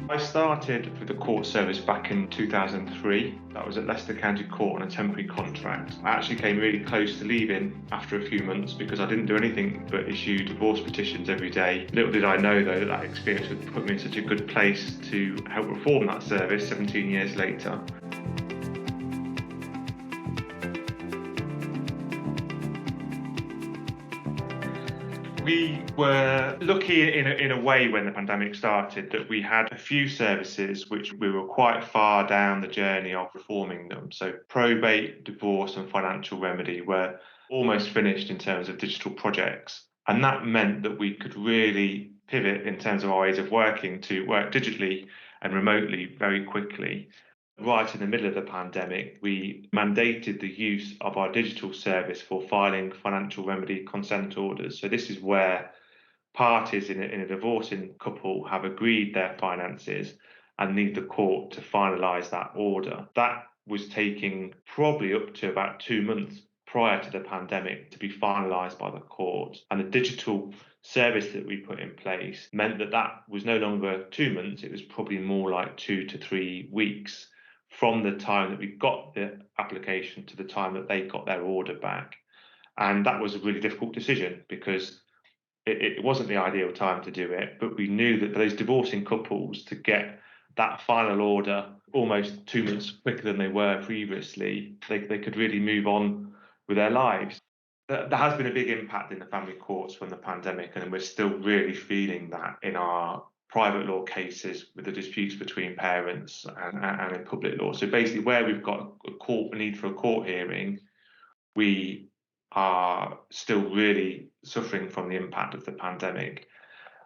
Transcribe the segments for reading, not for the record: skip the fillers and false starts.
I started with the court service back in 2003. That was at Leicester County Court on a temporary contract. I actually came really close to leaving after a few months because I didn't do anything but issue divorce petitions every day. Little did I know, though, that experience would put me in such a good place to help reform that service 17 years later. We were lucky in a way when the pandemic started that we had a few services which we were quite far down the journey of reforming them. So probate, divorce and financial remedy were almost finished in terms of digital projects. And that meant that we could really pivot in terms of our ways of working to work digitally and remotely very quickly. Right in the middle of the pandemic, we mandated the use of our digital service for filing financial remedy consent orders. So this is where parties in a divorcing couple have agreed their finances and need the court to finalise that order. That was taking probably up to about 2 months prior to the pandemic to be finalised by the court. And the digital service that we put in place meant that that was no longer 2 months, it was probably more like 2 to 3 weeks from the time that we got the application to the time that they got their order back. And that was a really difficult decision because it wasn't the ideal time to do it, but we knew that those divorcing couples, to get that final order almost 2 months quicker than they were previously, they could really move on with their lives. There has been a big impact in the family courts from the pandemic, and we're still really feeling that in our private law cases with the disputes between parents and in public law. So basically, where we've got a need for a court hearing, we are still really suffering from the impact of the pandemic.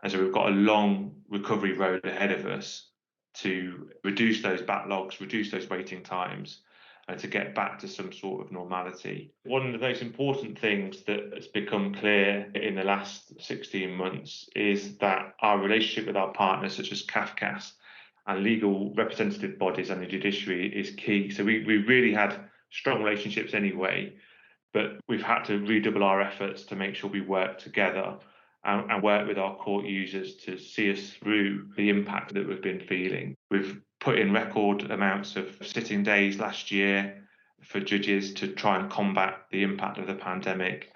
And so we've got a long recovery road ahead of us to reduce those backlogs, reduce those waiting times, and to get back to some sort of normality. One of the most important things that has become clear in the last 16 months is that our relationship with our partners, such as CAFCAS and legal representative bodies and the judiciary, is key. So we really had strong relationships anyway, but we've had to redouble our efforts to make sure we work together and work with our court users to see us through the impact that we've been feeling. We've put in record amounts of sitting days last year for judges to try and combat the impact of the pandemic.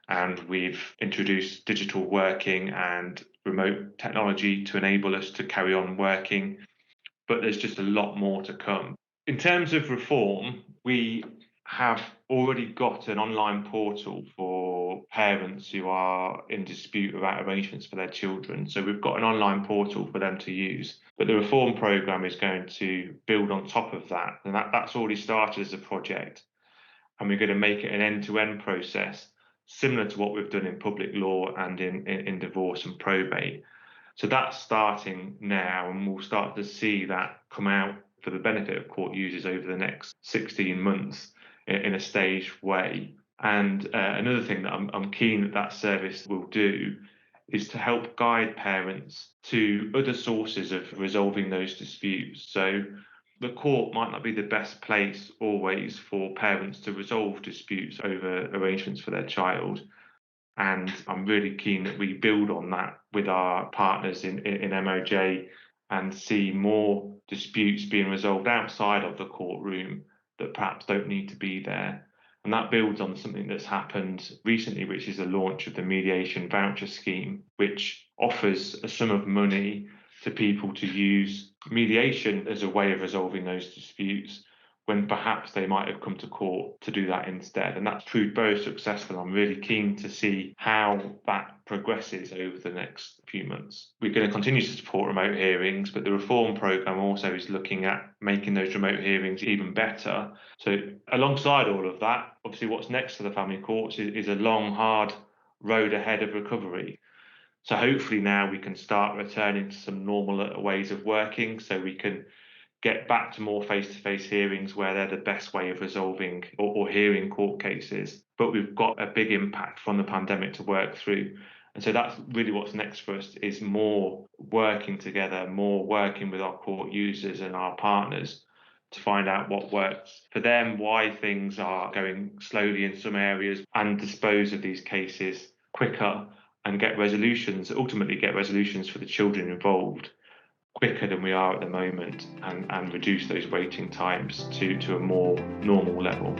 And we've introduced digital working and remote technology to enable us to carry on working. But there's just a lot more to come. In terms of reform, we have already got an online portal for parents who are in dispute about arrangements for their children. So we've got an online portal for them to use. But the reform programme is going to build on top of that. And that's already started as a project. And we're going to make it an end-to-end process, similar to what we've done in public law and in divorce and probate. So that's starting now, and we'll start to see that come out for the benefit of court users over the next 16 months in a staged way. And another thing that I'm keen that service will do is to help guide parents to other sources of resolving those disputes. So the court might not be the best place always for parents to resolve disputes over arrangements for their child. And I'm really keen that we build on that with our partners in MOJ and see more disputes being resolved outside of the courtroom that perhaps don't need to be there. And that builds on something that's happened recently, which is the launch of the mediation voucher scheme, which offers a sum of money to people to use mediation as a way of resolving those disputes when perhaps they might have come to court to do that instead. And that's proved very successful. I'm really keen to see how that progresses over the next few months. We're going to continue to support remote hearings, but the reform programme also is looking at making those remote hearings even better. So alongside all of that, obviously what's next for the family courts is a long, hard road ahead of recovery. So hopefully now we can start returning to some normal ways of working, so we can get back to more face-to-face hearings where they're the best way of resolving or hearing court cases. But we've got a big impact from the pandemic to work through. And so that's really what's next for us, is more working together, more working with our court users and our partners to find out what works for them, why things are going slowly in some areas, and dispose of these cases quicker and ultimately get resolutions for the children involved. quicker than we are at the moment and reduce those waiting times to a more normal level.